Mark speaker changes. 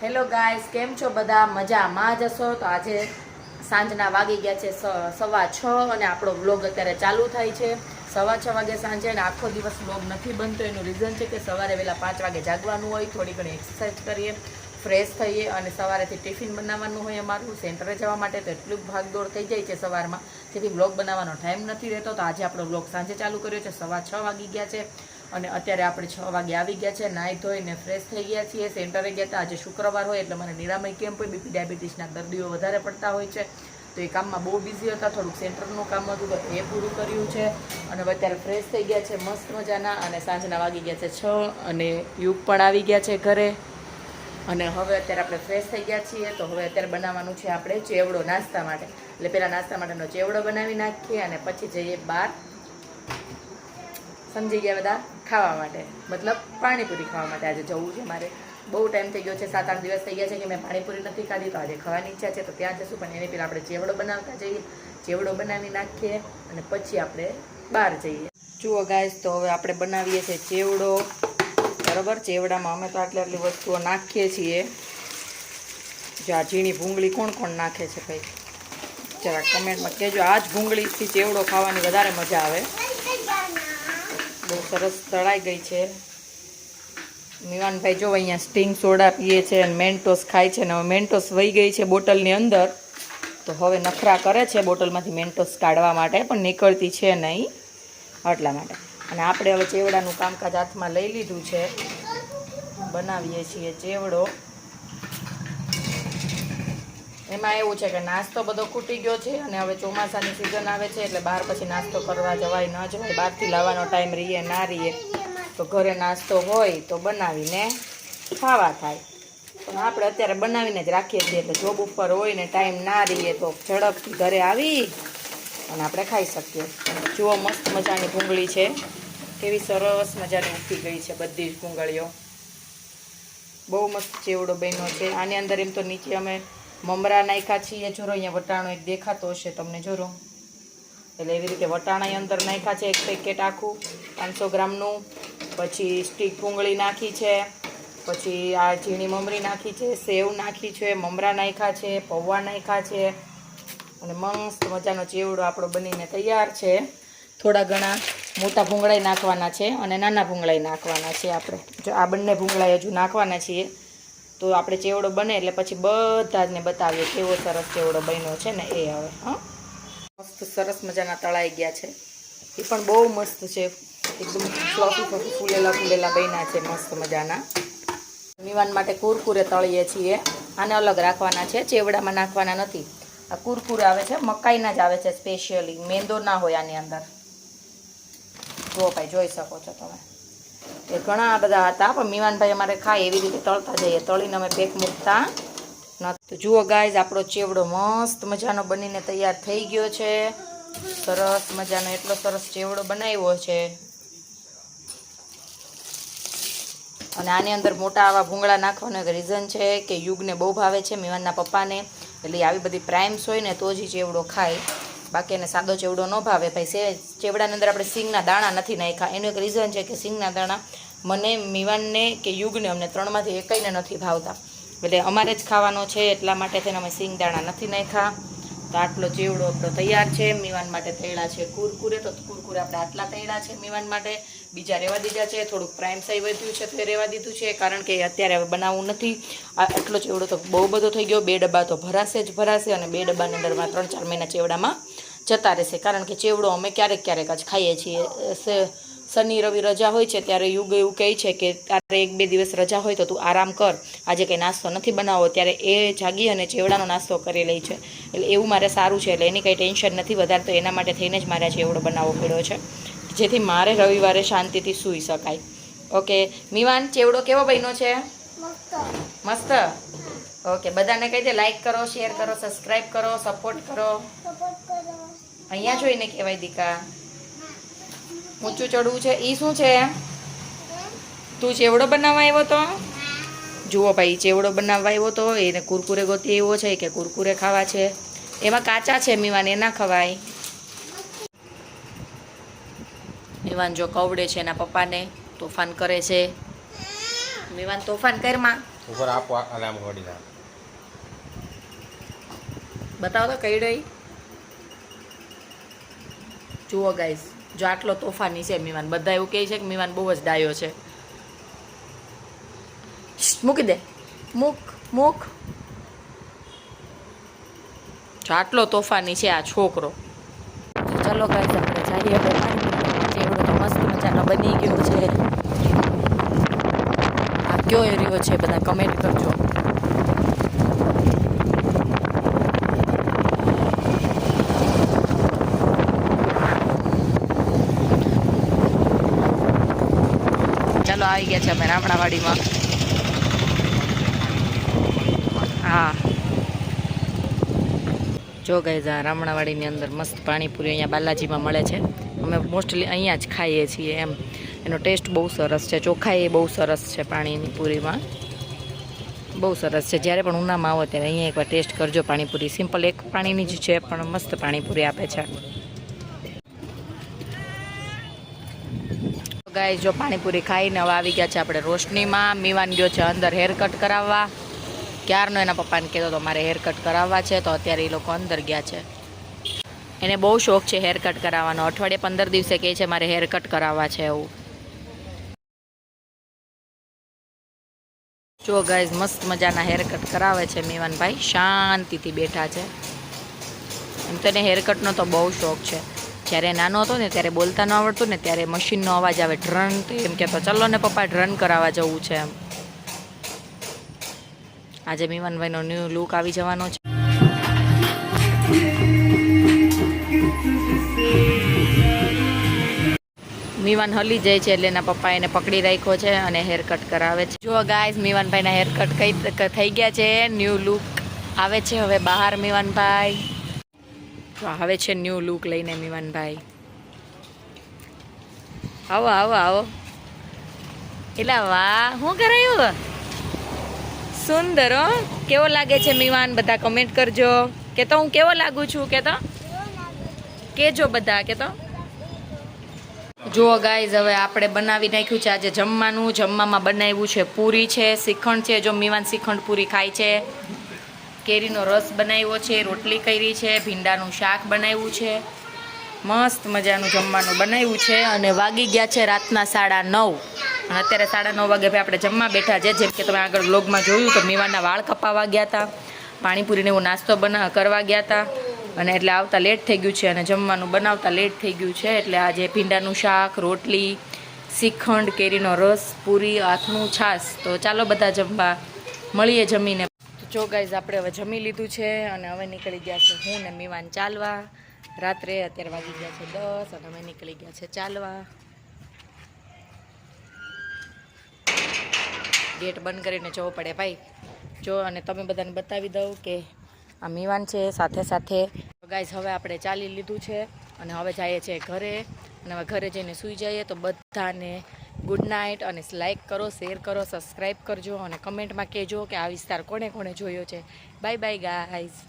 Speaker 1: Hello guys, કેમ છો બધા? મજામાં જ હશો? તો આજે સાંજના વાગી ગયા છે 6:15 અને આપણો વ્લોગ અત્યારે ચાલુ થાય છે 6:15 વાગે સાંજે. અને આખો દિવસ વ્લોગ નથી બનતો. એનું રીઝન છે કે સવારે વહેલા 5 વાગે જાગવાનું હોય, થોડી ઘણી એક્સરસાઇઝ કરીએ, ફ્રેશ થઈએ અને સવારેથી ટિફિન બનાવવાનું હોય અમારું સેન્ટરે જવા માટે. તો એટલું ભાગદોડ થઈ જાય છે સવારમાં, જેથી વ્લોગ બનાવવાનો ટાઈમ નથી રહેતો. તો આજે આપણો વ્લોગ સાંજે ચાલુ કર્યો છે. 6:15 વાગી ગયા છે અને અત્યારે આપણે 6 વાગે આવી ગયા છે. નાહી ધોઈને ફ્રેશ થઈ ગયા છીએ. સેન્ટરે ગયા હતા. આજે શુક્રવાર હોય એટલે મને નિરામય કેમ્પ હોય, બીપી ડાયાબિટીસના દર્દીઓ વધારે પડતા હોય છે. તો એ કામમાં બહુ બિઝી હતા. થોડુંક સેન્ટરનું કામ હતું તો એ પૂરું કર્યું છે અને અત્યારે ફ્રેશ થઈ ગયા છે મસ્ત મજાના. અને સાંજના વાગી ગયા છે 6 અને યુગ પણ આવી ગયા છે ઘરે. અને હવે અત્યારે આપણે ફ્રેશ થઈ ગયા છીએ. તો હવે અત્યારે બનાવવાનું છે આપણે ચેવડો નાસ્તા માટે. એટલે પહેલાં નાસ્તા માટેનો ચેવડો બનાવી નાખીએ અને પછી જઈએ બહાર, સમજી ગયા બધા, ખાવા માટે, મતલબ પાણીપુરી ખાવા માટે. આજે જવું છે મારે. બહુ ટાઈમ થઈ ગયો છે, 7-8 દિવસ થઈ ગયા છે કે મેં પાણીપુરી નથી ખાધી. તો આજે ખાવાની ઈચ્છા છે તો ત્યાં જશું. પણ એની પહેલાં આપણે ચેવડો બનાવતા જઈએ, ચેવડો બનાવી નાખીએ અને પછી આપણે બહાર જઈએ. જુઓ ગાઈસ, તો હવે આપણે બનાવીએ છીએ ચેવડો. બરાબર, ચેવડામાં અમે તો આટલી વસ્તુઓ નાખીએ છીએ. જો આ ઝીણી ભૂંગળી કોણ કોણ નાખે છે ભાઈ, જરા કમેન્ટમાં કહેજો. આ જ ભૂંગળીથી ચેવડો ખાવાની વધારે મજા આવે. બહુ સરસ તળાઈ ગઈ છે. મિવાનભાઈ જો અહીંયા સ્ટિંગ સોડા પીએ છે અને મેન્ટોસ ખાય છે. ને હવે મેન્ટોસ વહી ગઈ છે બોટલની અંદર, તો હવે નખરા કરે છે બોટલમાંથી મેન્ટોસ કાઢવા માટે, પણ નીકળતી છે નહીં એટલા માટે. અને આપણે હવે ચેવડાનું કામકાજ હાથમાં લઈ લીધું છે. બનાવીએ છીએ ચેવડો. એમાં એવું છે કે નાસ્તો બધો ખૂટી ગયો છે અને હવે ચોમાસાની સિઝન આવે છે એટલે બહાર પછી નાસ્તો કરવા જવાય ન જવાય. બહારથી લાવવાનો ટાઈમ રહીએ ના રહીએ તો ઘરે નાસ્તો હોય તો બનાવીને ખાવા થાય. પણ આપણે અત્યારે બનાવીને જ રાખીએ છીએ. એટલે જોબ ઉપર હોય ને ટાઈમ ના રહીએ તો ઝડપથી ઘરે આવી અને આપણે ખાઈ શકીએ. જુઓ મસ્ત મજાની ભૂંગળી છે, કેવી સરસ મજાની ઉઠી ગઈ છે બધી જ ભૂંગળીઓ. બહુ મસ્ત ચેવડો બન્યો છે. આની અંદર એમ તો નીચે અમે મમરા નાખ્યા છીએ. જોરો અહીંયા વટાણો એક દેખાતો હશે તમને, જોરો. એટલે એવી રીતે વટાણા અંદર નાખ્યા છે, એક પેકેટ આખું 500 ગ્રામનું. પછી સ્ટીક ભૂંગળી નાખી છે, પછી આ ઝીણી મમરી નાખી છે, સેવ નાખી છે, મમરા નાખ્યા છે, પૌવા નાખ્યા છે અને મસ્ત મજાનો ચેવડો આપણો બનીને તૈયાર છે. થોડા ઘણા મોટા ભૂંગળા નાખવાના છે અને નાના ભૂંગળા નાખવાના છે. આપણે જો આ બંને ભૂંગળા હજુ નાખવાના છીએ. તો આપણે ચેવડો બને એટલે પછી બધા જ ને બતાવીએ કેવો સરસ ચેવડો બન્યો છે ને એ. હવે હા, મસ્ત સરસ મજાના તળાઈ ગયા છે. એ પણ બહુ મસ્ત છે, એકદમ ફ્લફી ફૂલેલા બન્યા છે મસ્ત મજાના. મિવાન માટે કુરકુરે તળીએ છીએ. આને અલગ રાખવાના છે, ચેવડામાં નાખવાના નથી. આ કુરકુરે આવે છે, મકાઈના જ આવે છે સ્પેશિયલી, મેંદો ના હોય આની અંદર. જો ભાઈ જોઈ શકો છો તમે, એ ઘણા બધા હતા પણ મિવાનભાઈ અમારે ખાય એવી રીતે તળતા જઈએ, તળીને અમે પેક મૂકતા નથી. તો જુઓ ગાઈઝ, આપણો ચેવડો મસ્ત મજાનો બનીને તૈયાર થઈ ગયો છે. સરસ મજાનો એટલો સરસ ચેવડો બનાવ્યો છે. અને આની અંદર મોટા આવા ભૂંગળા નાખવાનું એક રીઝન છે કે યુગને બહુ ભાવે છે, મિવાનના પપ્પાને. એટલે આવી બધી પ્રાઇમ્સ હોય ને તો જ ચેવડો ખાય, બાકી એને સાદો ચેવડો ન ભાવે. ભાઈ ચેવડાની અંદર આપણે સિંગના દાણા નથી નાખ્યા. એનું એક રીઝન છે કે સિંગના દાણા મને, મિવાનને કે યુગને, અમને ત્રણમાંથી એકઈને નથી ભાવતા. એટલે અમારે જ ખાવાનો છે એટલા માટે થઈને અમે સિંગ દાણા નથી નાખ્યા. તો આટલો ચેવડો આપણો તૈયાર છે. મિવાન માટે તળ્યા છે કુરકુરે, તો કુરકુરે આપણે આટલા તળ્યા છે મિવાન માટે. બીજા રહેવા દીધા છે. થોડુંક પ્રાઇમ સાઈ વધ્યું છે તો એ રહેવા દીધું છે, કારણ કે અત્યારે હવે બનાવવું નથી. આટલો ચેવડો તો બહુ બધો થઈ ગયો. 2 ડબ્બા તો ભરાશે જ ભરાશે અને 2 ડબ્બાની અંદરમાં 3-4 મહિના ચેવડામાં જતા રહેશે. કારણ કે ચેવડો અમે ક્યારેક જ ખાઈએ છીએ. શનિ રવિ રજા હોય છે ત્યારે યુગ એવું કહે છે કે તારે 1-2 દિવસ રજા હોય તો તું આરામ કર, આજે કંઈ નાસ્તો નથી બનાવવો. ત્યારે એ જાગી અને ચેવડાનો નાસ્તો કરી લે છે. એટલે એવું મારે સારું છે, એટલે એની કંઈ ટેન્શન નથી વધારે. તો એના માટે થઈને જ મારે ચેવડો બનાવવો પડ્યો છે, જેથી મારે રવિવારે શાંતિથી સૂઈ શકાય. ઓકે મિવાન, ચેવડો કેવો બન્યો છે? મસ્ત. ઓકે, બધાને કહી દે લાઈક કરો, શેર કરો, સબસ્ક્રાઈબ કરો, સપોર્ટ કરો. અહીંયા જોઈને કહેવાય દીકા. ઊંચું ચડવું છે. એ શું છે? તું ચેવડો બનાવવા આવ્યો તો? જુઓ ભાઈ, ચેવડો બનાવવા આવ્યો તો એને કુરકુરે ગોતી એવો છે કે કુરકુરે ખાવા છે. એમાં કાચા છે મિવાન, એ ના ખવાય. મિવાન જો કવડે છે એના પપ્પાને, તોફાન કરે છે. મિવાન તોફાન કરમાં.
Speaker 2: ઉપર આપો આલામ ઘડી ના
Speaker 1: બતાવો તો કઈ રહી. જુઓ ગાઈસ, જો આટલો તોફાની છે મીવાન. બધા એવું કહે છે કે મીવાન બહુ જ ડાયો છે. મૂકી દે, મૂક. જો આટલો તોફાની છે આ છોકરો. ચલો ગાઈસ, આપણે જઈએ હવે ચેવડો તો મસ્ત મજાનો બની ગયો છે. આ કયો એરિયો છે બધા કમેન્ટ કરજો. ચાલો આવી ગયા છે અમે રામણાવાડીમાં. હા જો ગાઈઝ, આ રામણાવાડીની અંદર મસ્ત પાણીપુરી અહીંયા બાલાજીમાં મળે છે. અમે મોસ્ટલી અહીંયા જ ખાઈએ છીએ એમ. એનો ટેસ્ટ બહુ સરસ છે, ચોખાઈ બહુ સરસ છે પાણીની પૂરીમાં, બહુ સરસ છે. જ્યારે પણ ઉનામાં આવો ત્યારે અહીંયા એકવાર ટેસ્ટ કરજો પાણીપુરી. સિમ્પલ એક પાણીની જ છે પણ મસ્ત પાણીપુરી આપે છે. ગાઈઝ, જો પાણીપુરી ખાઈને હવે આવી ગયા છે આપણે રોશનીમાં. મીવાન ગયો છે અંદર હેર કટ કરાવવા. ક્યારનો એના પપ્પાને કહેતો હતો મારે હેર કટ કરાવવા છે, તો અત્યારે એ લોકો અંદર ગયા છે. એને બહુ શોખ છે હેર કટ કરાવવાનો. અઠવાડિયે 15 દિવસે કહે છે મારે હેર કટ કરાવવા છે એવું. જો ગાઈઝ, મસ્ત મજાના હેર કટ કરાવે છે મીવાનભાઈ. શાંતિથી બેઠા છે. એમ તો એને હેર કટનો તો બહુ શોખ છે. જ્યારે નાનો હતો ને ત્યારે બોલતા ન આવડતું ને ત્યારે મશીનનો અવાજ આવે ડ્રન, તો એમ કહેતો ચલો ને પપ્પા ડ્રન કરાવવા જવું છે એમ. આજે મીવાનભાઈનો ન્યૂ લુક આવી જવાનો છે. મીવાન હલી જાય છે એટલે એના પપ્પા એને પકડી રાખ્યો છે અને હેર કટ કરાવે છે. જો ગાઈઝ, મીવાનભાઈના હેર કટ કઈ થઈ ગયા છે. ન્યૂ લુક આવે છે હવે બહાર મીવાનભાઈ. આવે છે ન્યૂ લુક લઈને મીવાનભાઈ. આવો. એલા વાહ, શું કરાયું? સુંદર હો. કેવો લાગે છે મીવાન? બધા કમેન્ટ કરજો. કે તો હું કેવો લાગુ છું? કે તો કેજો બધા. કે તો જુઓ ગાઈઝ, હવે આપણે બનાવી નાખ્યું છે આજે જમવાનું. જમવામાં બનાવ્યું છે પૂરી છે, શ્રીખંડ છે. જો મીવાન શ્રીખંડ પૂરી ખાય છે. કેરીનો રસ બનાવ્યો છે, રોટલી કરી છે, ભીંડાનું શાક બનાવ્યું છે. મસ્ત મજાનું જમવાનું બનાવ્યું છે. અને વાગી ગયા છે રાતના 9:30. અને અત્યારે 9:30 વાગે ભાઈ આપણે જમવા બેઠા છે. જેમ કે તમે આગળ બ્લોગમાં જોયું તો મીવાનના વાળ કપાવા ગયા હતા, પાણીપુરીને એવો નાસ્તો કરવા ગયા હતા, અને એટલે આવતા લેટ થઈ ગયું છે અને જમવાનું બનાવતા લેટ થઈ ગયું છે. એટલે આજે ભીંડાનું શાક, રોટલી, શ્રીખંડ, કેરીનો રસ, પૂરી, આથનું, છાશ. તો ચાલો બધા જમવા મળીએ જમીને. જો ગાઈઝ, આપણે હવે જમી લીધું છે અને હવે નીકળી ગયા છે હું ને મીવાન ચાલવા. રાત્રે અત્યારે વાગી ગયા છે 10 અને અમે નીકળી ગયા છે ચાલવા. ગેટ બંધ કરીને જવું પડે ભાઈ. જો અને તમે બધાને બતાવી દઉં કે આ મીવાન છે સાથે સાથે. ગાઈઝ, હવે આપણે ચાલી લીધું છે અને હવે જઈએ છીએ ઘરે. અને હવે ઘરે જઈને સૂઈ જઈએ. તો બધાને ગુડ નાઇટ. અને લાઇક કરો, શેર કરો, સબસ્ક્રાઈબ કરજો અને કમેન્ટમાં કહેજો કે આ વિસ્તાર કોણે કોણે જોયો છે. Bye bye guys.